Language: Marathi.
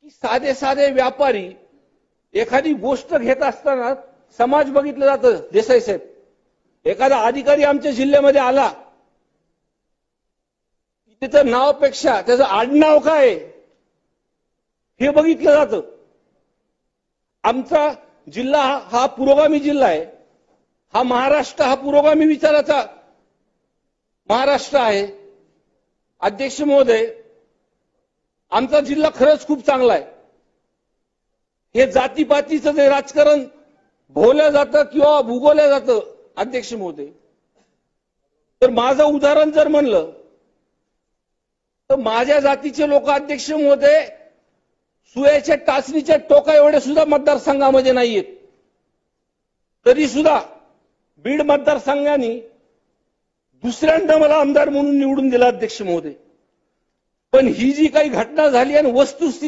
की साधे साधे व्यापारी एखादी गोष्ट घेत असताना समाज बघितलं जातं. देसाई साहेब, एखादा अधिकारी आमच्या जिल्ह्यामध्ये आला, त्याचं नावापेक्षा त्याचं आडनाव काय हे बघितलं जातं. आमचा जिल्हा हा पुरोगामी जिल्हा आहे. हा महाराष्ट्र हा पुरोगामी विचाराचा महाराष्ट्र आहे. अध्यक्ष महोदय, आमचा जिल्हा खरंच खूप चांगला आहे. हे जातीपातीचं जे राजकारण भोवलं जातं किंवा भूगोलं जातं अध्यक्ष महोदय, तर माझं उदाहरण जर म्हणलं तर माझ्या जातीचे लोक अध्यक्ष महोदय सुयाच्या टाचणीच्या टोका एवढे सुद्धा मतदारसंघामध्ये नाहीयेत. तरी सुद्धा बीड मतदारसंघाने दुसऱ्यांदा मला आमदार म्हणून निवडून दिला अध्यक्ष महोदय. पण ही जी काही घटना झाली आणि वस्तुस्थिती